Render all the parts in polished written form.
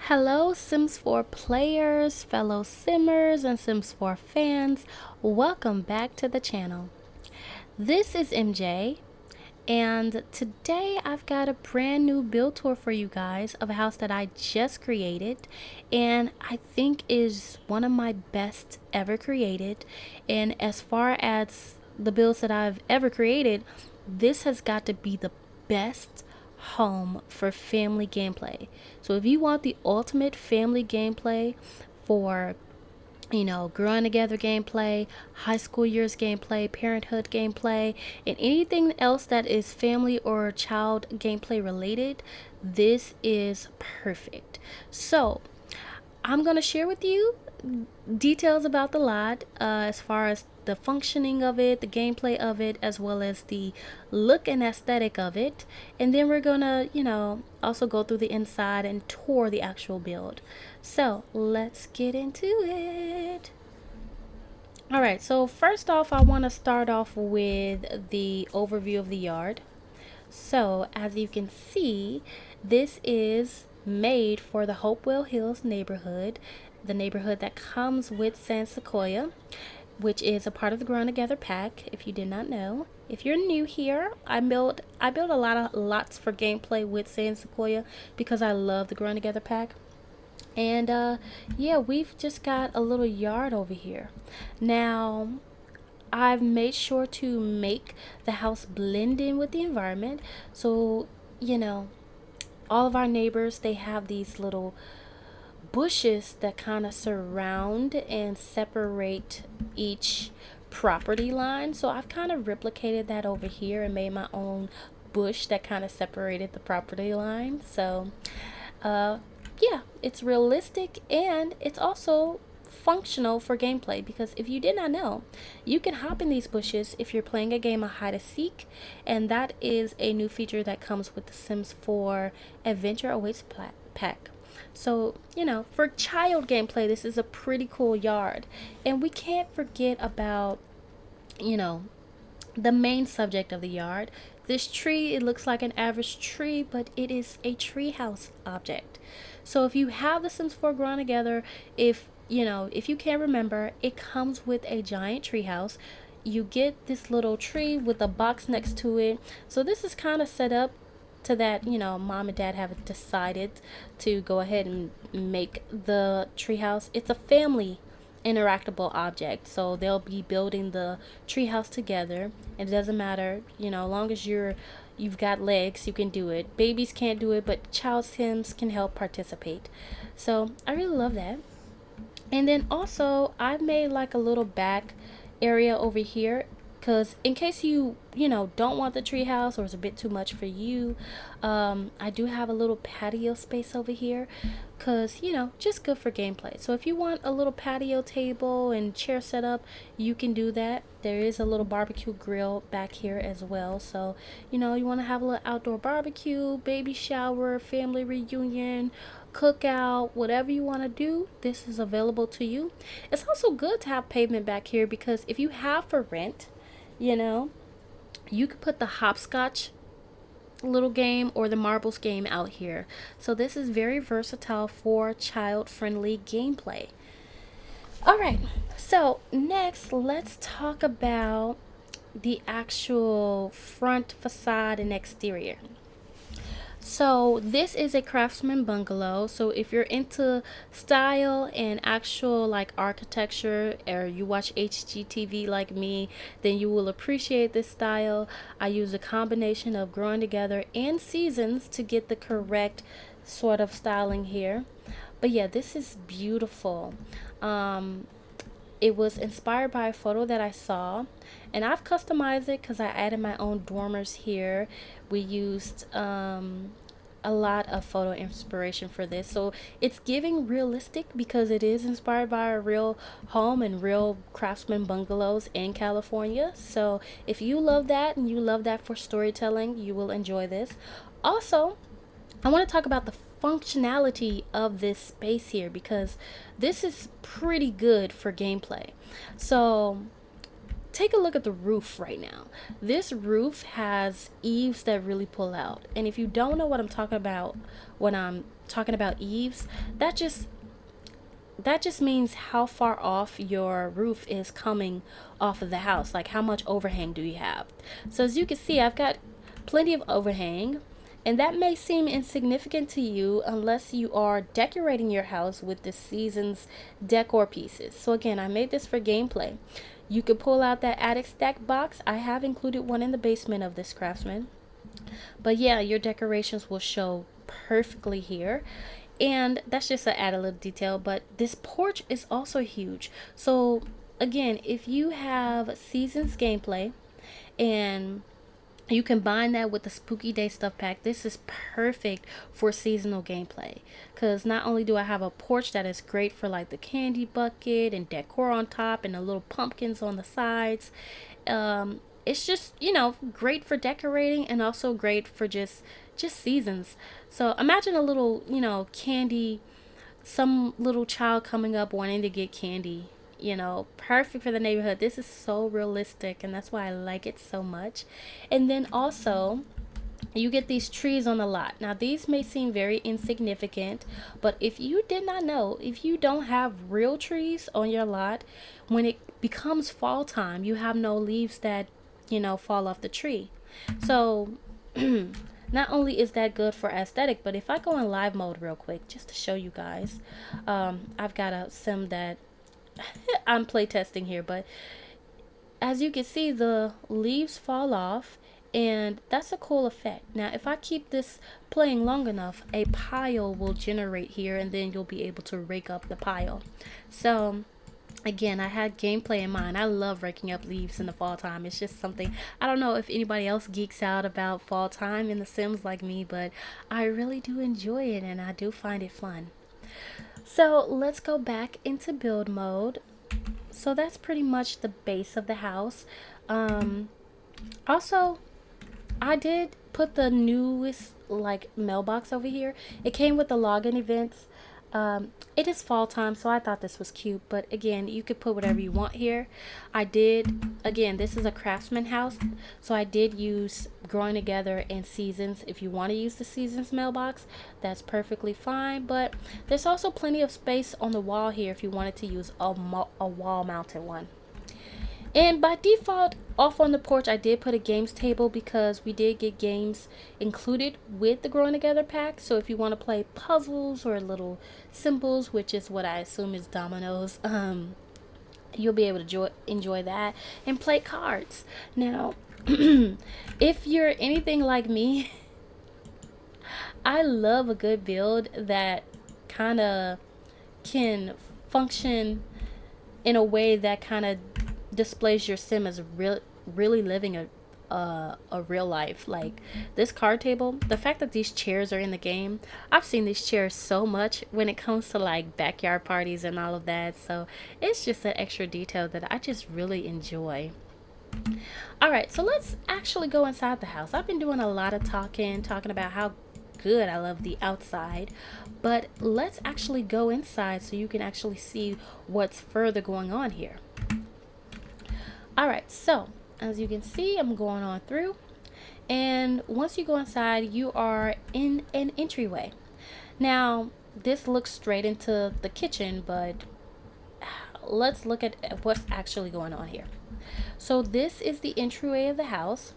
Hello, Sims 4 players, fellow Simmers, and Sims 4 fans. Welcome back to the channel. This is MJ, and today I've got a brand new build tour for you guys of a house that I just created, and I think is one of my best ever created. And as far as the builds that I've ever created, this has got to be the best home for family gameplay. So if you want the ultimate family gameplay for growing together gameplay, high school years gameplay, parenthood gameplay, and anything else that is family or child gameplay related, this is perfect. So I'm going to share with you details about the lot, as far as the functioning of it, the gameplay of it, as well as the look and aesthetic of it. And then we're gonna, also go through the inside and tour the actual build. So let's get into it. All right, so first off, I want to start off with the overview of the yard. So as you can see, this is made for the Hopewell Hills neighborhood, the neighborhood that comes with Sequoia, which is a part of the Grown Together pack, if you did not know. If you're new here, I build a lot of lots for gameplay with Sequoia because I love the Grown Together pack. And yeah, we've just got a little yard over here. Now, I've made sure to make the house blend in with the environment. So, all of our neighbors, they have these little bushes that kind of surround and separate each property line. So I've kind of replicated that over here and made my own bush that kind of separated the property line. So yeah, it's realistic and it's also functional for gameplay, because if you did not know, you can hop in these bushes if you're playing a game of hide and seek, and that is a new feature that comes with the Sims 4 Adventure Awaits pack. So, for child gameplay, this is a pretty cool yard. And we can't forget about, the main subject of the yard. This tree, it looks like an average tree, but it is a treehouse object. So if you have the Sims 4 Grown Together, if you can't remember, it comes with a giant treehouse. You get this little tree with a box next to it. So this is kind of set up to that, mom and dad have decided to go ahead and make the treehouse. It's a family interactable object, so they'll be building the treehouse together, and it doesn't matter, as long as you've got legs, you can do it. Babies can't do it, but child sims can help participate. So I really love that. And then also I've made like a little back area over here, because in case you don't want the treehouse or it's a bit too much for you, I do have a little patio space over here, because just good for gameplay. So if you want a little patio table and chair setup, you can do that. There is a little barbecue grill back here as well, so you want to have a little outdoor barbecue, baby shower, family reunion, cookout, whatever you want to do, this is available to you. It's also good to have pavement back here, because if you have for rent, you could put the hopscotch little game or the marbles game out here. So this is very versatile for child-friendly gameplay. All right, so next let's talk about the actual front facade and exterior. So this is a craftsman bungalow. So if you're into style and actual like architecture, or you watch HGTV like me, then you will appreciate this style. I use a combination of Growing Together and Seasons to get the correct sort of styling here. But yeah, this is beautiful. It was inspired by a photo that I saw, and I've customized it because I added my own dormers here. We used a lot of photo inspiration for this, so it's giving realistic because it is inspired by a real home and real craftsman bungalows in California. So if you love that and you love that for storytelling, you will enjoy this. Also, I want to talk about the functionality of this space here, because this is pretty good for gameplay. So take a look at the roof right now. This roof has eaves that really pull out, and if you don't know what I'm talking about when I'm talking about eaves, that just that just means how far off your roof is coming off of the house, like how much overhang do you have. So as you can see, I've got plenty of overhang, and that may seem insignificant to you unless you are decorating your house with the season's decor pieces. So again, I made this for gameplay. You could pull out that attic stack box. I have included one in the basement of this craftsman, but yeah, your decorations will show perfectly here. And that's just to add a little detail, but this porch is also huge. So again, if you have seasons gameplay and you combine that with the spooky day stuff pack, this is perfect for seasonal gameplay, because not only do I have a porch that is great for like the candy bucket and decor on top and the little pumpkins on the sides, it's just, you know, great for decorating and also great for just seasons. So imagine a little, you know, candy, some little child coming up wanting to get candy, you know, perfect for the neighborhood. This is so realistic, and that's why I like it so much. And then also, you get these trees on the lot. Now, these may seem very insignificant, but if you did not know, if you don't have real trees on your lot, when it becomes fall time, you have no leaves that, you know, fall off the tree. So, not only is that good for aesthetic, but if I go in live mode real quick, just to show you guys, I've got a sim that I'm playtesting here, but as you can see, the leaves fall off, and that's a cool effect. Now, if I keep this playing long enough, a pile will generate here, and then you'll be able to rake up the pile. So again, I had gameplay in mind. I love raking up leaves in the fall time. It's just something, I don't know if anybody else geeks out about fall time in the Sims like me, but I really do enjoy it, and I do find it fun. So let's go back into build mode. So that's pretty much the base of the house. Also, I did put the newest like mailbox over here. It came with the login events. It is fall time, so I thought this was cute, but again, you could put whatever you want here. I did, again, this is a craftsman house, so I did use growing together and seasons. If you want to use the seasons mailbox, that's perfectly fine, but there's also plenty of space on the wall here if you wanted to use a wall mounted one. And by default, off on the porch, I did put a games table because we did get games included with the Growing Together pack. So if you want to play puzzles or little symbols, which is what I assume is dominoes, you'll be able to enjoy that and play cards. Now, if you're anything like me, I love a good build that kind of can function in a way that kind of displays your sim as really living a real life. Like this card table, the fact that these chairs are in the game, I've seen these chairs so much when it comes to like backyard parties and all of that, so it's just an extra detail that I just really enjoy. All right, so let's actually go inside the house. I've been doing a lot of talking about how good I love the outside, but let's actually go inside so you can actually see what's further going on here. All right, so as you can see, I'm going on through, and once you go inside, you are in an entryway. Now, this looks straight into the kitchen, but let's look at what's actually going on here. So this is the entryway of the house,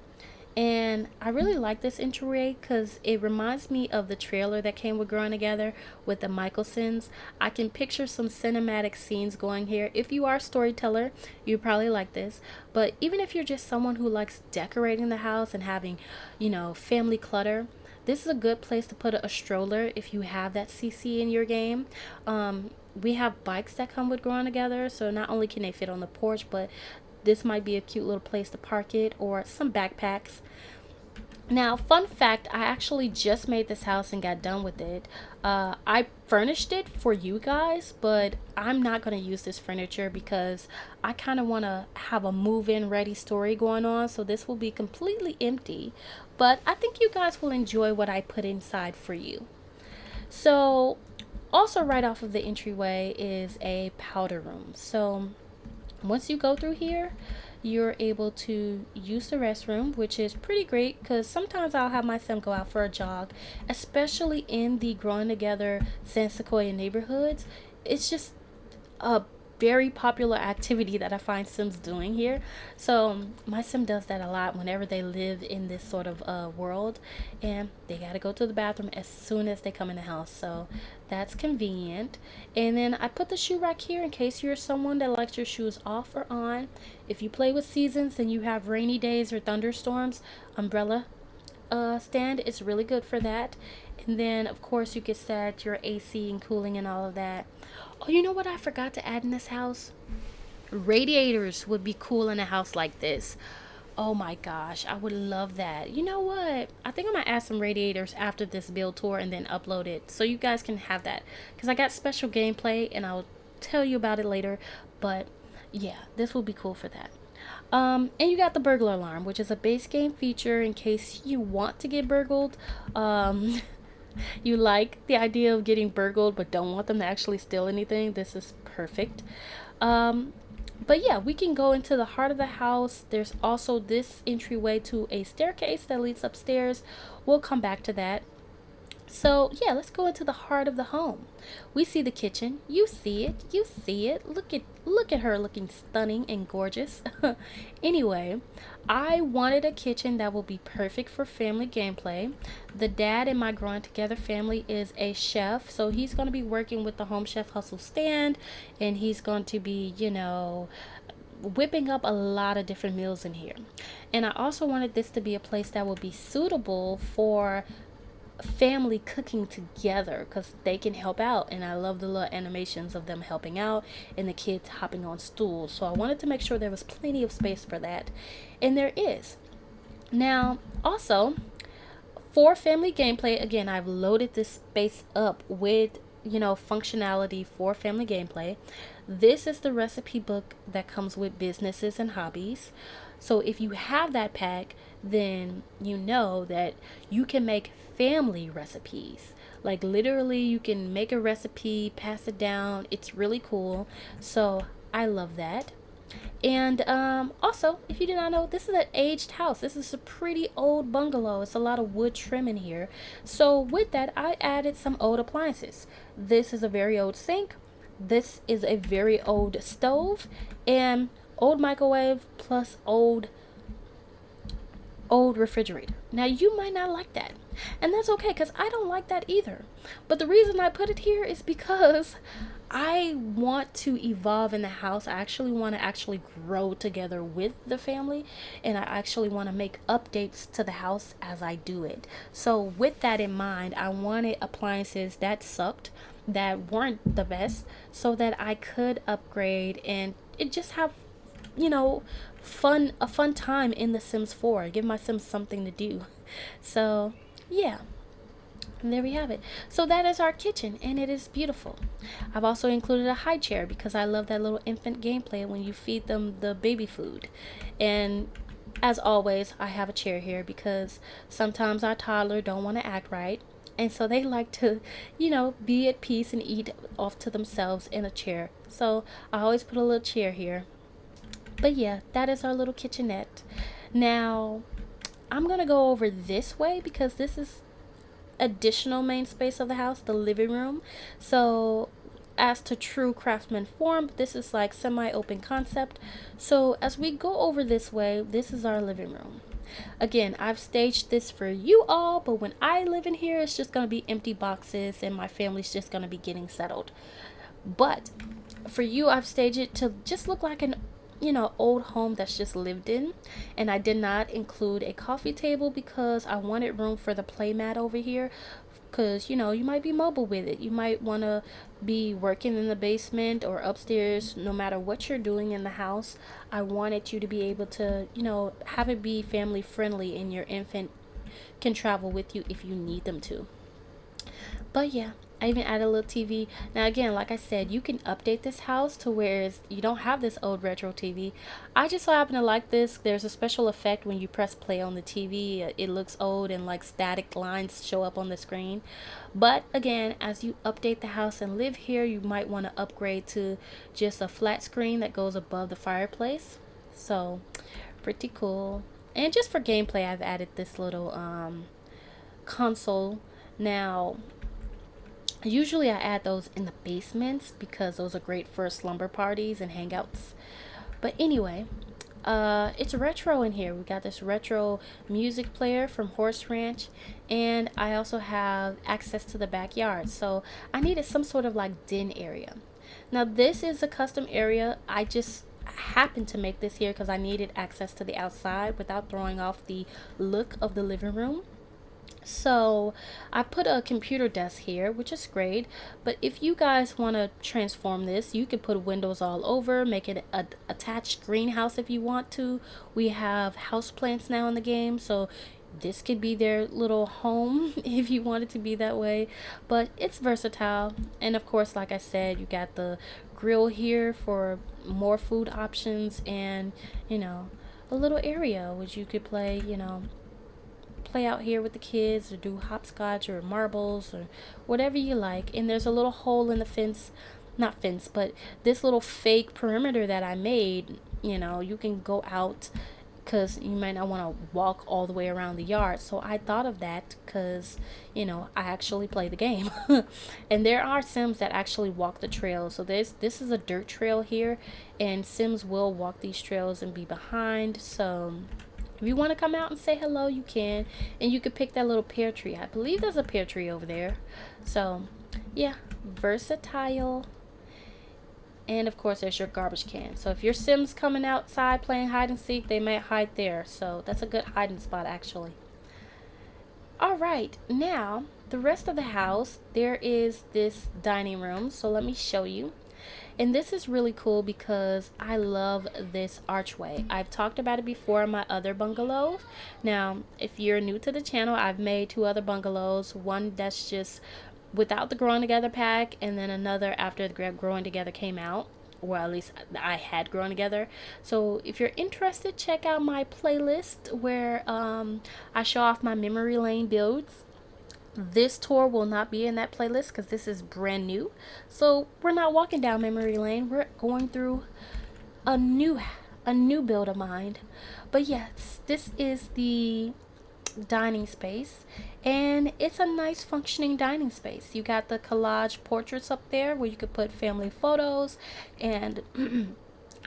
and I really like this entryway because it reminds me of the trailer that came with Growing Together with the Michelsons. I can picture some cinematic scenes going here. If you are a storyteller, you probably like this. But even if you're just someone who likes decorating the house and having, you know, family clutter, this is a good place to put a stroller if you have that CC in your game. We have bikes that come with Growing Together, so not only can they fit on the porch, but this might be a cute little place to park it, or some backpacks. Now, fun fact, I actually just made this house and got done with it. I furnished it for you guys, but I'm not going to use this furniture because I kind of want to have a move-in ready story going on, so this will be completely empty. But I think you guys will enjoy what I put inside for you. So, also right off of the entryway is a powder room. So once you go through here, you're able to use the restroom, which is pretty great because sometimes I'll have my son go out for a jog, especially in the growing together San Sequoia neighborhoods. It's just a very popular activity that I find Sims doing here. So my Sim does that a lot whenever they live in this sort of world, and they gotta go to the bathroom as soon as they come in the house. So that's convenient. And then I put the shoe rack here in case you're someone that likes your shoes off or on. If you play with seasons and you have rainy days or thunderstorms, umbrella stand is really good for that. And then of course you can set your AC and cooling and all of that. Oh, you know what I forgot to add in this house? Radiators would be cool in a house like this. Oh my gosh, I would love that. You know what? I think I'm gonna add some radiators after this build tour and then upload it so you guys can have that. Because I got special gameplay and I'll tell you about it later. But yeah, this will be cool for that. And you got the burglar alarm, which is a base game feature in case you want to get burgled. Um, you like the idea of getting burgled but don't want them to actually steal anything. This is perfect. Um, but yeah, we can go into the heart of the house. There's also this entryway to a staircase that leads upstairs. We'll come back to that. So yeah, let's go into the heart of the home. We see the kitchen. You see it. You see it. Look at her looking stunning and gorgeous. Anyway, I wanted a kitchen that will be perfect for family gameplay. The dad in my growing together family is a chef, so he's going to be working with the Home Chef Hustle stand, and he's going to be, whipping up a lot of different meals in here. And I also wanted this to be a place that would be suitable for family cooking together because they can help out, and I love the little animations of them helping out and the kids hopping on stools. So I wanted to make sure there was plenty of space for that, and there is. Now also for family gameplay, again, I've loaded this space up with functionality for family gameplay. This is the recipe book that comes with businesses and hobbies. So if you have that pack, then you know that you can make family recipes. Like literally, you can make a recipe, pass it down. It's really cool. So I love that. And also, if you did not know, this is an aged house. This is a pretty old bungalow. It's a lot of wood trim in here. So with that, I added some old appliances. This is a very old sink. This is a very old stove and old microwave plus old refrigerator. Now you might not like that, and that's okay because I don't like that either. But the reason I put it here is because I want to evolve in the house. I actually want to actually grow together with the family, and I actually want to make updates to the house as I do it. So with that in mind, I wanted appliances that sucked, that weren't the best, so that I could upgrade and it just have a fun time in The Sims 4. Give my Sims something to do. So yeah, and there we have it. So that is our kitchen, and it is beautiful. I've also included a high chair because I love that little infant gameplay when you feed them the baby food. And as always, I have a chair here because sometimes our toddler don't want to act right, and so they like to be at peace and eat off to themselves in a chair. So I always put a little chair here. But yeah, that is our little kitchenette. Now I'm gonna go over this way because this is additional main space of the house, the living room. So as to true craftsman form, this is like semi-open concept. So as we go over this way, this is our living room. Again, I've staged this for you all, but when I live in here, it's just going to be empty boxes and my family's just going to be getting settled. But for you, I've staged it to just look like an old home that's just lived in. And I did not include a coffee table because I wanted room for the playmat over here, because you might be mobile with it. You might want to be working in the basement or upstairs. No matter what you're doing in the house, I wanted you to be able to have it be family friendly, and your infant can travel with you if you need them to. But yeah, I even added a little TV. Now again, like I said, you can update this house to where you don't have this old retro TV. I just so happen to like this. There's a special effect when you press play on the TV. It looks old and like static lines show up on the screen. But again, as you update the house and live here, you might want to upgrade to just a flat screen that goes above the fireplace. So pretty cool. And just for gameplay, I've added this little console. Now, usually I add those in the basements because those are great for slumber parties and hangouts. But anyway, it's retro in here. We got this retro music player from Horse Ranch, and I also have access to the backyard. So I needed some sort of like den area. Now this is a custom area. I just happened to make this here because I needed access to the outside without throwing off the look of the living room. So I put a computer desk here, which is great. But if you guys want to transform this, you can put windows all over, make it a attached greenhouse if you want to. We have house plants now in the game, so this could be their little home if you want it to be that way. But it's versatile. And of course, like I said, you got the grill here for more food options, and you know, a little area which you could play, play out here with the kids or do hopscotch or marbles or whatever you like. And there's a little hole in the fence, not fence, but this little fake perimeter that I made. You can go out because you might not want to walk all the way around the yard. So I thought of that because, I actually play the game. And there are Sims that actually walk the trails. So this is a dirt trail here, and Sims will walk these trails and be behind. So if you want to come out and say hello, you can. And you could pick that little pear tree. I believe there's a pear tree over there. So, yeah, versatile. And of course, there's your garbage can. So if your Sims coming outside playing hide and seek, they might hide there. So that's a good hiding spot, actually. All right, now the rest of the house, there is this dining room. So let me show you. And this is really cool because I love this archway. I've talked about it before in my other bungalows. Now, if you're new to the channel, I've made two other bungalows. One that's just without the growing together pack, and then another after the growing together came out. Or at least I had grown together. So if you're interested, check out my playlist where I show off my memory lane builds. This tour will not be in that playlist because this is brand new. So we're not walking down memory lane. We're going through a new build of mine. But yes, this is the dining space, and it's a nice functioning dining space. You got the collage portraits up there where you could put family photos, and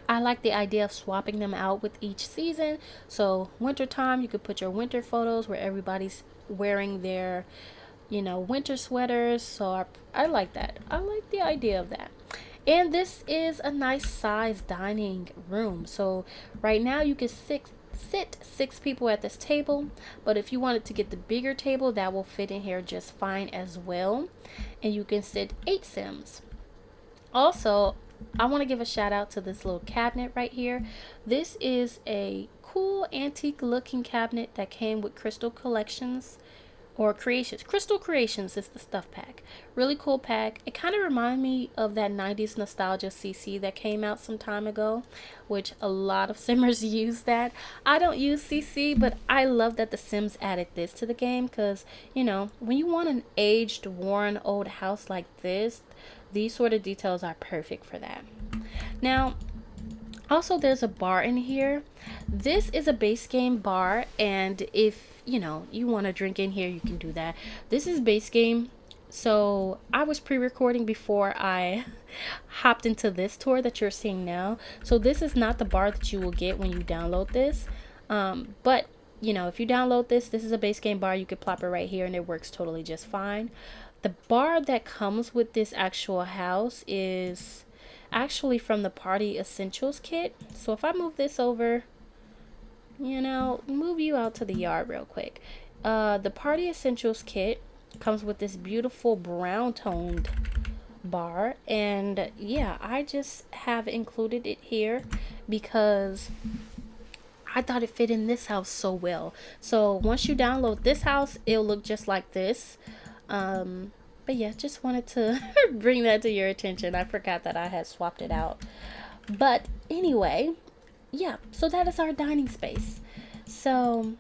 I like the idea of swapping them out with each season. So wintertime, you could put your winter photos where everybody's wearing their winter sweaters. So I like that. I like the idea of that. And this is a nice size dining room. So right now you can sit six people at this table, but if you wanted to get the bigger table, that will fit in here just fine as well. And you can sit 8 Sims. Also, I want to give a shout out to this little cabinet right here. This is a cool antique looking cabinet that came with Crystal Collections or Creations. Crystal Creations is the stuff pack. Really cool pack. It kind of reminded me of that 90s nostalgia CC that came out some time ago, which a lot of Simmers use that. I don't use CC, but I love that the Sims added this to the game because, when you want an aged, worn, old house like this, these sort of details are perfect for that. Now, also there's a bar in here. This is a base game bar, and if you want to drink in here, you can do that. This is base game. So I was pre-recording before I hopped into this tour that you're seeing now. So this is not the bar that you will get when you download this. But if you download this is a base game bar. You could plop it right here and it works totally just fine. The bar that comes with this actual house is actually from the Party Essentials kit. So if I move this over, move you out to the yard real quick. The Party Essentials kit comes with this beautiful brown toned bar, and yeah, I just have included it here because I thought it fit in this house so well. So once you download this house, it'll look just like this. But yeah, just wanted to bring that to your attention. I forgot that I had swapped it out. But anyway, yeah, so that is our dining space. So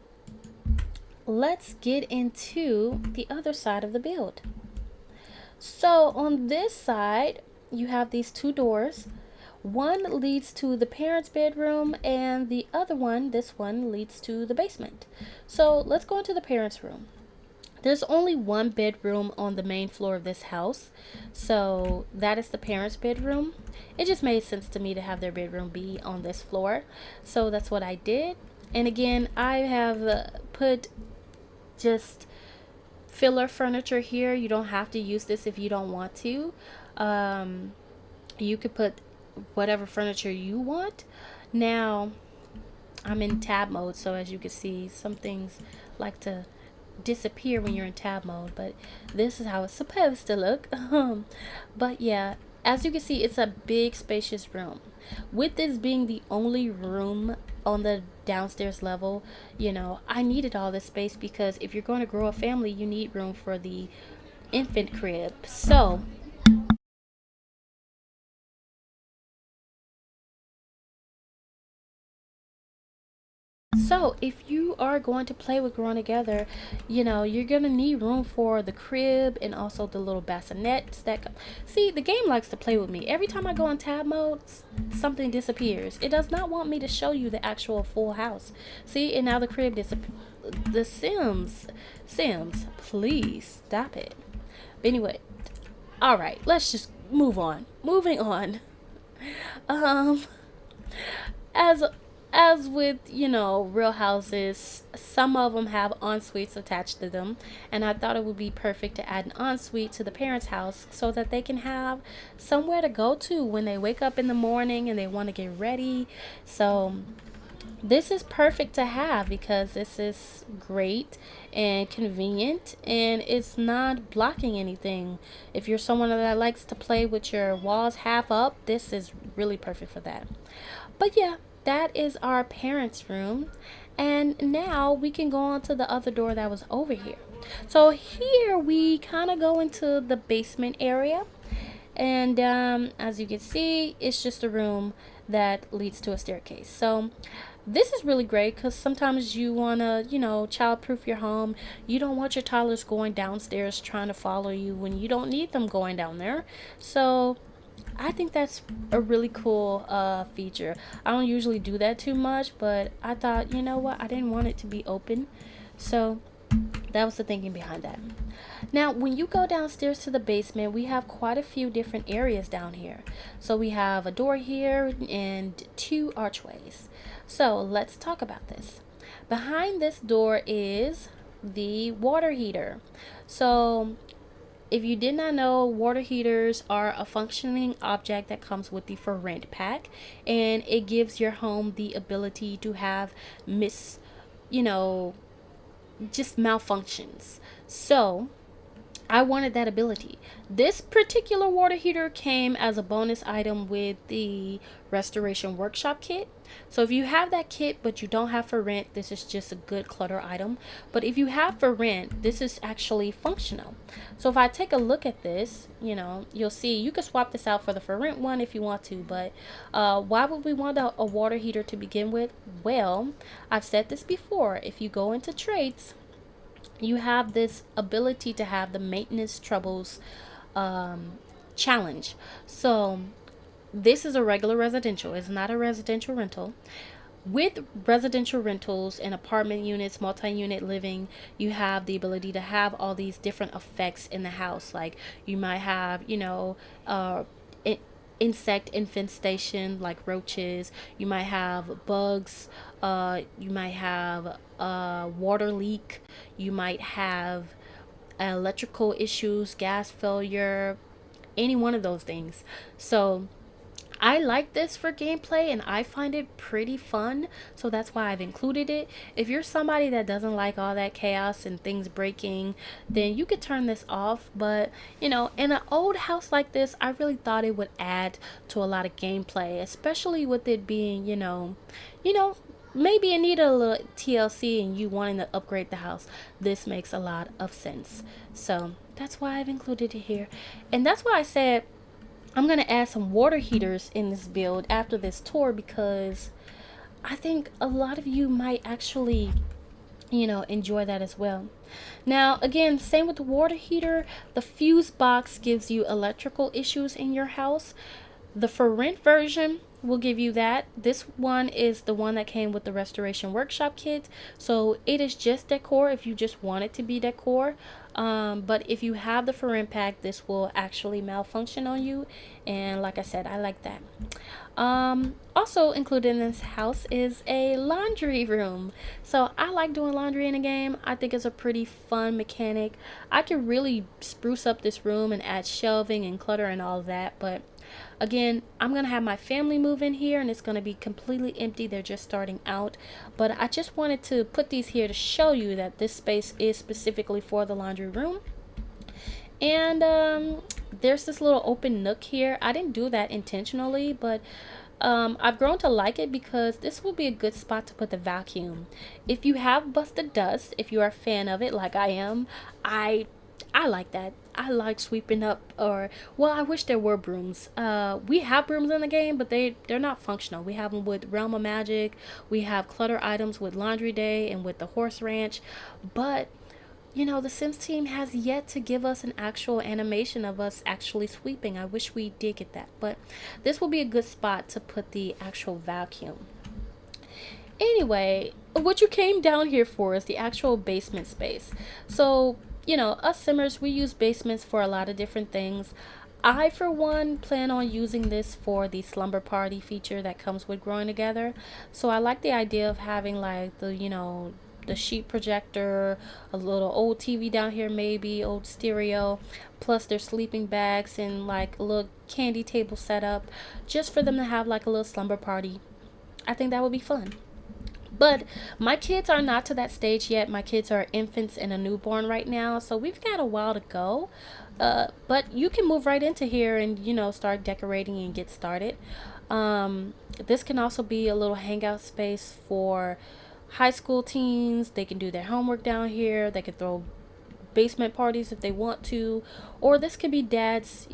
let's get into the other side of the build. So on this side, you have these 2 doors. One leads to the parents' bedroom, and the other one, this one, leads to the basement. So let's go into the parents' room. There's only one bedroom on the main floor of this house, so that is the parents' bedroom. It just made sense to me to have their bedroom be on this floor, so that's what I did. And again, I have put just filler furniture here. You don't have to use this if you don't want to. Um, you could put whatever furniture you want. Now, I'm in tab mode, so as you can see, some things like to disappear when you're in tab mode, but this is how it's supposed to look. But yeah, as you can see, it's a big spacious room. With this being the only room on the downstairs level, I needed all this space because if you're going to grow a family, you need room for the infant crib. So, if you are going to play with growing together, you're going to need room for the crib and also the little bassinets that see, the game likes to play with me. Every time I go in tab mode, something disappears. It does not want me to show you the actual full house. See, and now the crib disappears. The Sims, please stop it. Anyway, all right, let's just move on. Moving on. Um, as as with real houses, some of them have en-suites attached to them, and I thought it would be perfect to add an ensuite to the parents house so that they can have somewhere to go to when they wake up in the morning and they want to get ready. So this is perfect to have because this is great and convenient, and it's not blocking anything. If you're someone that likes to play with your walls half up, this is really perfect for that. But yeah, that is our parents' room. And now we can go on to the other door that was over here. So here we kind of go into the basement area. And as you can see, it's just a room that leads to a staircase. So this is really great because sometimes you want to, child-proof your home. You don't want your toddlers going downstairs trying to follow you when you don't need them going down there. So I think that's a really cool feature. I don't usually do that too much, but I thought, you know what, I didn't want it to be open. So that was the thinking behind that. Now, when you go downstairs to the basement, we have quite a few different areas down here. So we have a door here and two archways. So let's talk about this. Behind this door is the water heater. So if you did not know, water heaters are a functioning object that comes with the for rent pack, and it gives your home the ability to have you know, just malfunctions. So I wanted that ability. This particular water heater came as a bonus item with the restoration workshop kit. So if you have that kit but you don't have for rent, this is just a good clutter item. But if you have for rent, this is actually functional. So if I take a look at this, you'll see you can swap this out for the for rent one if you want to. But why would we want a water heater to begin with? Well, I've said this before. If you go into traits, you have this ability to have the maintenance troubles challenge. So this is a regular residential, it's not a residential rental. With residential rentals and apartment units, multi-unit living, you have the ability to have all these different effects in the house. Like you might have, insect infestation like roaches. You might have bugs. You might have a water leak. You might have electrical issues, gas failure, any one of those things. So I like this for gameplay and I find it pretty fun, so that's why I've included it. If you're somebody that doesn't like all that chaos and things breaking, then you could turn this off. But in an old house like this, I really thought it would add to a lot of gameplay, especially with it being, maybe it needed a little TLC and you wanting to upgrade the house. This makes a lot of sense. So that's why I've included it here. And that's why I said I'm going to add some water heaters in this build after this tour, because I think a lot of you might actually, enjoy that as well. Now, again, same with the water heater. The fuse box gives you electrical issues in your house. The for rent version will give you that. This one is the one that came with the restoration workshop kit. So it is just decor if you just want it to be decor. But if you have the for rent pack, this will actually malfunction on you. And like I said, I like that. Also included in this house is a laundry room. So I like doing laundry in a game. I think it's a pretty fun mechanic. I can really spruce up this room and add shelving and clutter and all of that. But again, I'm gonna have my family move in here and it's gonna be completely empty. They're just starting out. But I just wanted to put these here to show you that this space is specifically for the laundry room. And there's this little open nook here. I didn't do that intentionally, but I've grown to like it because this will be a good spot to put the vacuum. If you have busted dust, if you are a fan of it like I am, I I like that. I like sweeping up, or well, I wish there were brooms. We have brooms in the game, but they're not functional. We have them with Realm of Magic. We have clutter items with Laundry Day and with the Horse Ranch, but the Sims team has yet to give us an actual animation of us actually sweeping. I wish we did get that, but this will be a good spot to put the actual vacuum. Anyway, what you came down here for is the actual basement space. So, us Simmers, we use basements for a lot of different things. I, for one, plan on using this for the slumber party feature that comes with growing together. So I like the idea of having like the sheet projector, a little old TV down here, maybe old stereo, plus their sleeping bags and like a little candy table set up just for them to have like a little slumber party. I think that would be fun. But my kids are not to that stage yet. My kids are infants and a newborn right now, so we've got a while to go. But you can move right into here and start decorating and get started. This can also be a little hangout space for high school teens. They can do their homework down here. They can throw basement parties if they want to, or this could be dad's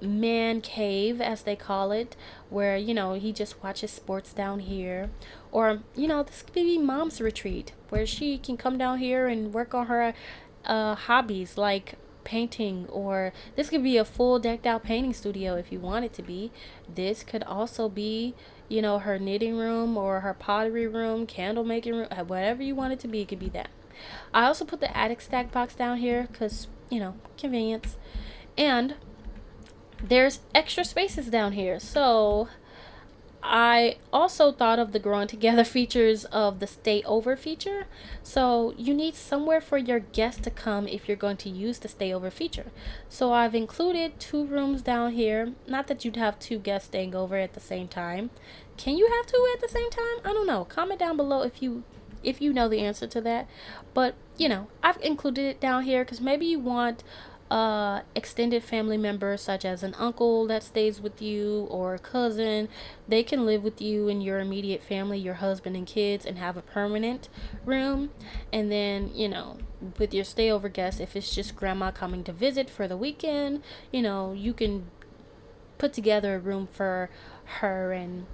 man cave, as they call it, where he just watches sports down here. Or this could be mom's retreat, where she can come down here and work on her hobbies like painting. Or this could be a full decked out painting studio if you want it to be. This could also be her knitting room or her pottery room, candle making room, whatever you want it to be. It could be that. I also put the attic stack box down here because convenience. And there's extra spaces down here. So I also thought of the growing together features of the stay over feature. So you need somewhere for your guests to come if you're going to use the stay over feature. So I've included 2 rooms down here. Not that you'd have 2 guests staying over at the same time. Can you have 2 at the same time? I don't know. Comment down below if you know the answer to that. But I've included it down here because maybe you want extended family members such as an uncle that stays with you or a cousin. They can live with you and your immediate family, your husband and kids, and have a permanent room. And then with your stay over guests, if it's just grandma coming to visit for the weekend, you can put together a room for her. And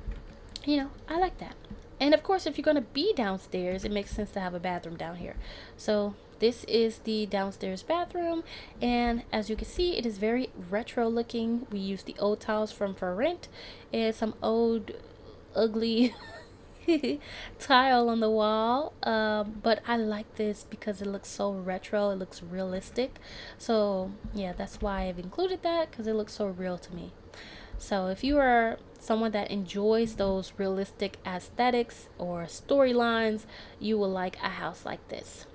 I like that. And of course, if you're going to be downstairs, it makes sense to have a bathroom down here. So this is the downstairs bathroom, and as you can see, it is very retro looking. We use the old tiles from For Rent and some old ugly tile on the wall, but I like this because it looks so retro. It looks realistic. So yeah, that's why I've included that, because it looks so real to me. So if you are someone that enjoys those realistic aesthetics or storylines, you will like a house like this.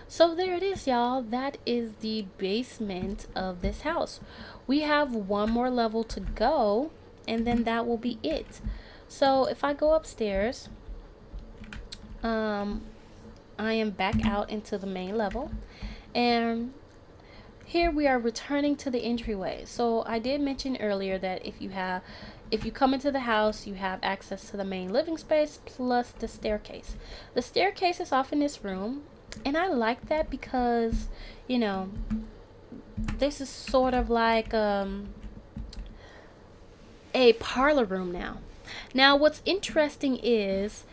So there it is, y'all. That is the basement of this house. We have one more level to go, and then that will be it. So if I go upstairs, I am back out into the main level, and here we are returning to the entryway. So I did mention earlier that if you come into the house, you have access to the main living space plus the staircase. The staircase is off in this room, and I like that because this is sort of like a parlor room now. Now what's interesting is,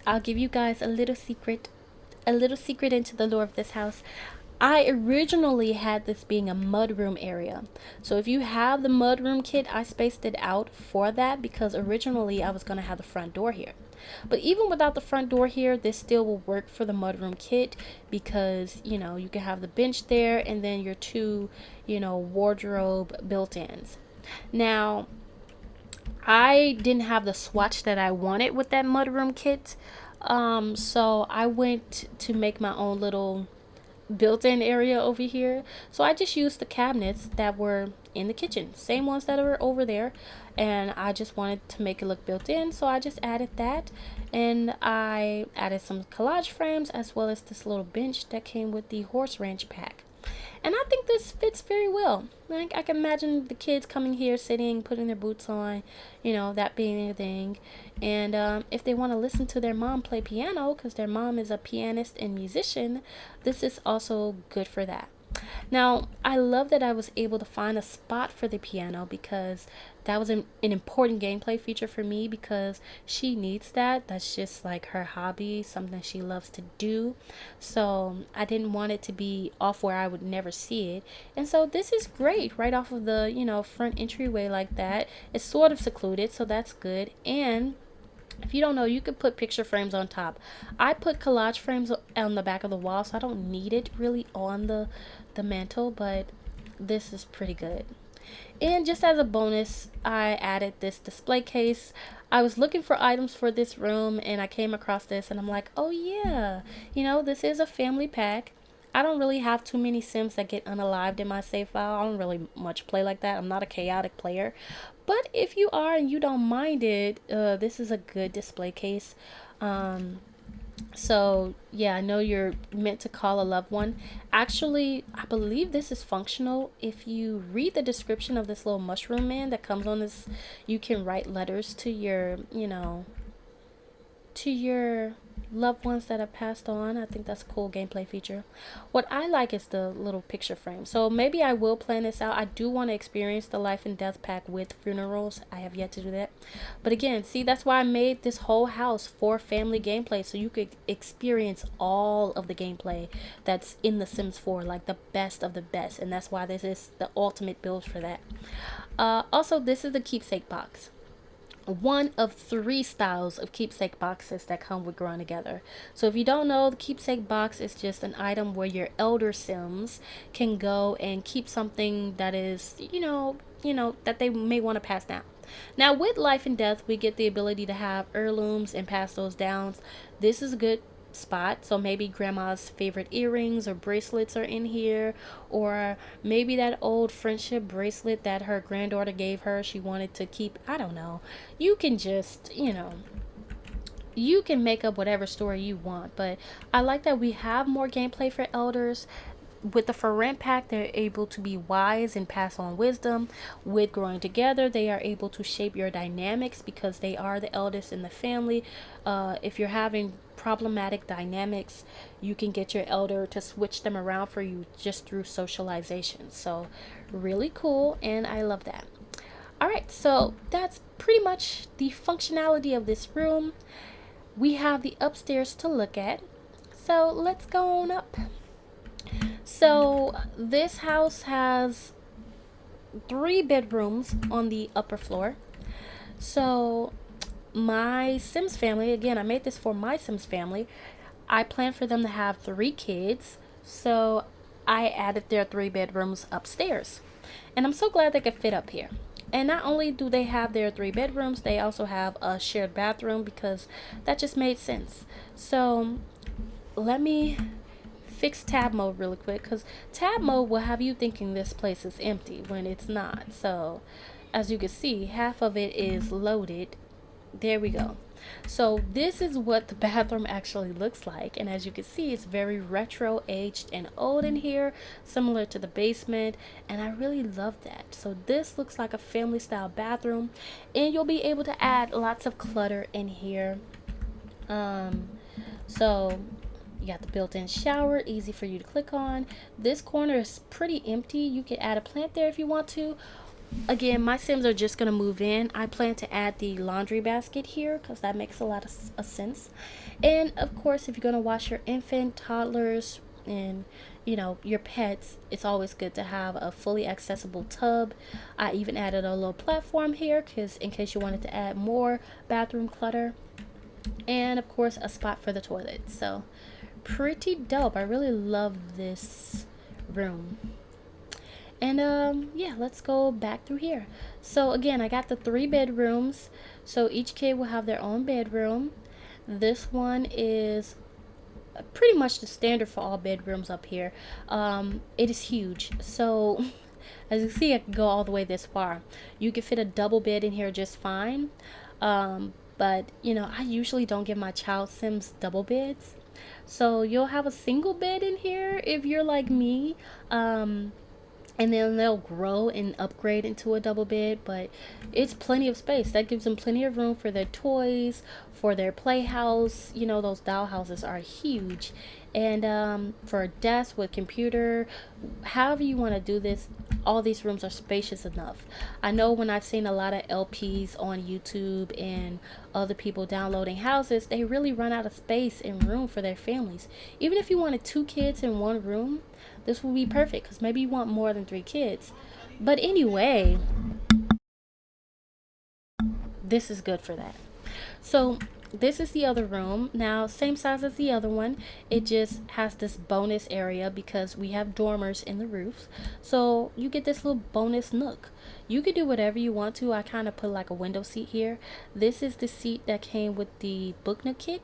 I'll give you guys a little secret into the lore of this house. I originally had this being a mudroom area. So if you have the mudroom kit, I spaced it out for that because originally I was going to have the front door here. But even without the front door here, this still will work for the mudroom kit because, you can have the bench there and then your two, wardrobe built-ins. Now, I didn't have the swatch that I wanted with that mudroom kit. So I went to make my own little built-in area over here. So I just used the cabinets that were in the kitchen, same ones that were over there, and I just wanted to make it look built in, so I just added that, and I added some collage frames as well as this little bench that came with the horse ranch pack. And I think this fits very well. Like, I can imagine the kids coming here, sitting, putting their boots on, that being a thing. And if they want to listen to their mom play piano, because their mom is a pianist and musician, this is also good for that. Now, I love that I was able to find a spot for the piano because that was an important gameplay feature for me because she needs that. That's just like her hobby, something she loves to do. So I didn't want it to be off where I would never see it. And so this is great right off of the, front entryway like that. It's sort of secluded, so that's good. And if you don't know, you could put picture frames on top. I put collage frames on the back of the wall, so I don't need it really on the mantle, but this is pretty good. And just as a bonus, I added this display case. I was looking for items for this room and I came across this and I'm like, oh yeah, this is a family pack. I don't really have too many Sims that get unalived in my save file. I don't really much play like that. I'm not a chaotic player. But if you are and you don't mind it, this is a good display case. So yeah, I know you're meant to call a loved one. Actually, I believe this is functional. If you read the description of this little mushroom man that comes on this, you can write letters to your loved ones that have passed on. I think that's a cool gameplay feature. What I like is the little picture frame. So maybe I will plan this out. I do want to experience the life and death pack with funerals. I have yet to do that. But again, see, that's why I made this whole house for family gameplay so you could experience all of the gameplay that's in The Sims 4, like the best of the best. And that's why this is the ultimate build for that. Also, this is the keepsake box, one of 3 styles of keepsake boxes that come with Growing Together. So if you don't know, the keepsake box is just an item where your elder Sims can go and keep something that is, that they may want to pass down. Now with Life and Death, we get the ability to have heirlooms and pass those down. This is a good spot. So maybe grandma's favorite earrings or bracelets are in here, or maybe that old friendship bracelet that her granddaughter gave her, she wanted to keep. I don't know. You can just, you can make up whatever story you want, but I like that we have more gameplay for elders. With the For Rent pack, they're able to be wise and pass on wisdom. With Growing Together, they are able to shape your dynamics because they are the eldest in the family. If you're having problematic dynamics, you can get your elder to switch them around for you just through socialization. So really cool, and I love that. All right, so that's pretty much the functionality of this room. We have the upstairs to look at, so let's go on up. So this house has 3 bedrooms on the upper floor. So my Sims family, again, I made this for my Sims family. I planned for them to have 3 kids, so I added their 3 bedrooms upstairs. And I'm so glad they could fit up here. And not only do they have their 3 bedrooms, they also have a shared bathroom because that just made sense. So let me fix tab mode really quick, because tab mode will have you thinking this place is empty when it's not. So as you can see, half of it is loaded. There we go. So this is what the bathroom actually looks like, and as you can see, it's very retro, aged, and old in here, similar to the basement, and I really love that. So this looks like a family style bathroom, and you'll be able to add lots of clutter in here. So you got the built-in shower, easy for you to click on. This corner is pretty empty. You can add a plant there if you want to. Again, my Sims are just going to move in. I plan to add the laundry basket here because that makes a lot of sense. And of course, if you're going to wash your infant, toddlers, and your pets, it's always good to have a fully accessible tub. I even added a little platform here because in case you wanted to add more bathroom clutter, and of course a spot for the toilet. So pretty dope. I really love this room. And yeah, let's go back through here. So again, I got the 3 bedrooms. So each kid will have their own bedroom. This one is pretty much the standard for all bedrooms up here. It is huge. So as you see, I can go all the way this far. You can fit a double bed in here just fine. But I usually don't give my child Sims double beds. So you'll have a single bed in here if you're like me. And then they'll grow and upgrade into a double bed, but it's plenty of space. That gives them plenty of room for their toys, for their playhouse. Those doll houses are huge. And for a desk with computer, however you want to do this, all these rooms are spacious enough. I know when I've seen a lot of LPs on YouTube and other people downloading houses, they really run out of space and room for their families. Even if you wanted 2 kids in one room, this will be perfect because maybe you want more than 3 kids. But anyway, this is good for that. So this is the other room. Now, same size as the other one. It just has this bonus area because we have dormers in the roofs. So you get this little bonus nook. You could do whatever you want to. I kind of put like a window seat here. This is the seat that came with the book nook kit.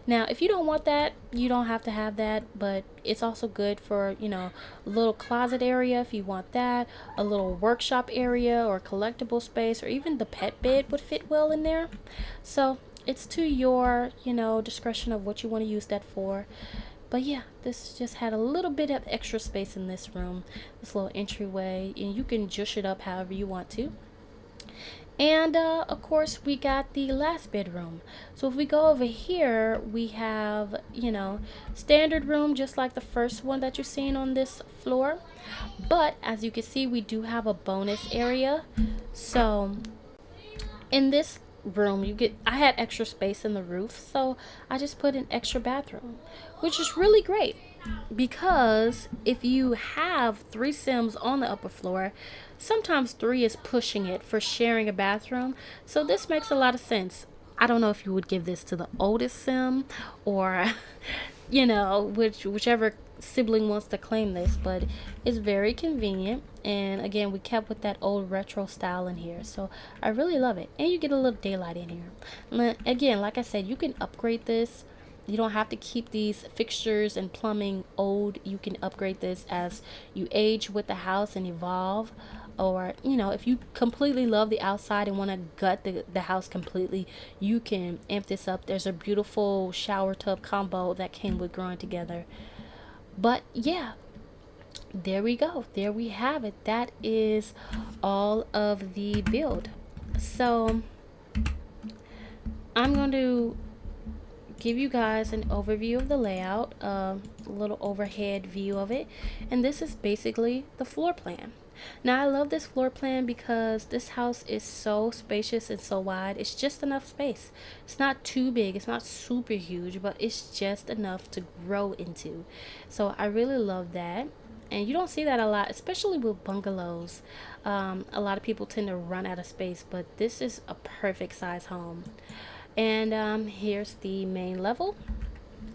Now, if you don't want that, you don't have to have that, but it's also good for, a little closet area if you want that, a little workshop area or collectible space, or even the pet bed would fit well in there. So it's to your, discretion of what you want to use that for. But yeah, this just had a little bit of extra space in this room, this little entryway, and you can juice it up however you want to. And of course, we got the last bedroom. So if we go over here, we have, standard room just like the first one that you're seeing on this floor. But as you can see, we do have a bonus area. So in this room, I had extra space in the roof, so I just put an extra bathroom, which is really great because if you have 3 Sims on the upper floor, sometimes 3 is pushing it for sharing a bathroom. So this makes a lot of sense. I don't know if you would give this to the oldest Sim or whichever sibling wants to claim this, but it's very convenient. And again, we kept with that old retro style in here, so I really love it. And you get a little daylight in here. Again, like I said, you can upgrade this. You don't have to keep these fixtures and plumbing old. You can upgrade this as you age with the house and evolve. Or, if you completely love the outside and want to gut the house completely, you can amp this up. There's a beautiful shower tub combo that came with growing together. But yeah, there we go. There we have it. That is all of the build. So I'm going to give you guys an overview of the layout, a little overhead view of it. And this is basically the floor plan. Now, I love this floor plan because this house is so spacious and so wide. It's just enough space. It's not too big. It's not super huge, but it's just enough to grow into. So I really love that. And you don't see that a lot, especially with bungalows. A lot of people tend to run out of space, but this is a perfect size home. And here's the main level.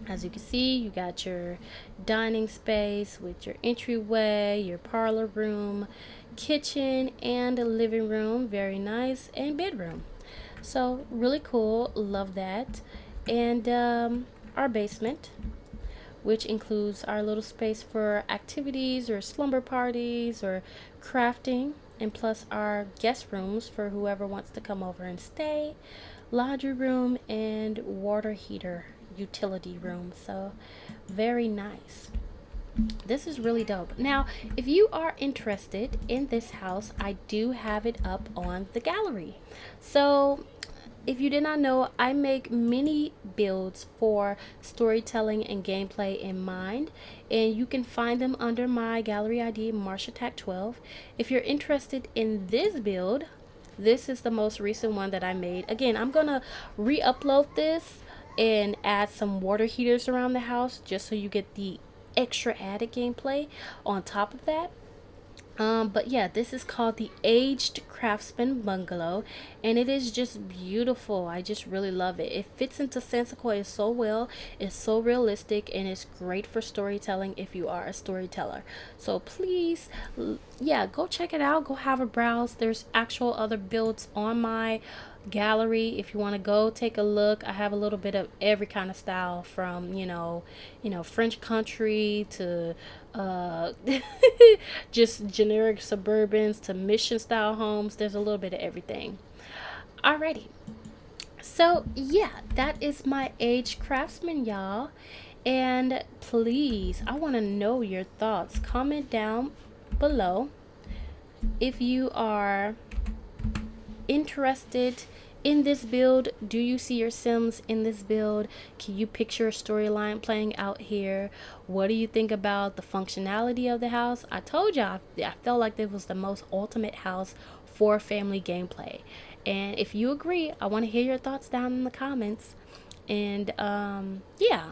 As you can see, you got your dining space with your entryway, your parlor room, kitchen, and a living room. Very nice. And bedroom. So really cool. Love that. And our basement, which includes our little space for activities or slumber parties or crafting, and plus our guest rooms for whoever wants to come over and stay, laundry room, and water heater utility room. So very nice. This is really dope. Now, if you are interested in this house, I do have it up on the gallery. So if you did not know, I make mini builds for storytelling and gameplay in mind, and you can find them under my gallery ID, MarshaTac12. If you're interested in this build, this is the most recent one that I made. Again, I'm gonna re-upload this and add some water heaters around the house just so you get the extra added gameplay on top of that. But yeah, this is called the Aged Craftsman Bungalow, and it is just beautiful. I just really love it. It fits into Sequoia so well. It's so realistic, and it's great for storytelling if you are a storyteller. So please, yeah, go check it out. Go have a browse. There's actual other builds on my gallery if you want to go take a look. I have a little bit of every kind of style from French country to uh just generic suburbans to mission style homes. There's a little bit of everything. Alrighty, so yeah, that is my age craftsman, y'all. And please, I want to know your thoughts. Comment down below if you are interested in this build. Do you see your Sims in this build? Can you picture a storyline playing out here? What do you think about the functionality of the house? I told y'all I felt like this was the most ultimate house for family gameplay. And if you agree, I want to hear your thoughts down in the comments. And yeah,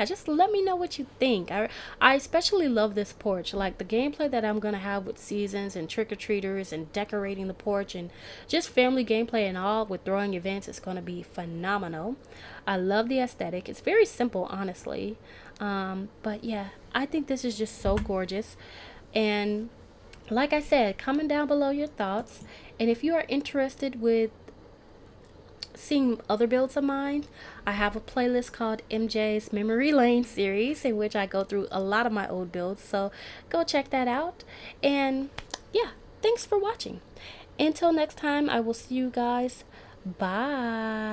just let me know what you think. I especially love this porch. Like the gameplay that I'm gonna have with seasons and trick-or-treaters and decorating the porch and just family gameplay and all with throwing events is gonna be phenomenal. I love the aesthetic. It's very simple, honestly. But yeah, I think this is just so gorgeous. And like I said, comment down below your thoughts. And if you are interested with seeing other builds of mine, I have a playlist called MJ's Memory Lane series in which I go through a lot of my old builds. So go check that out. And yeah, thanks for watching. Until next time, I will see you guys. Bye.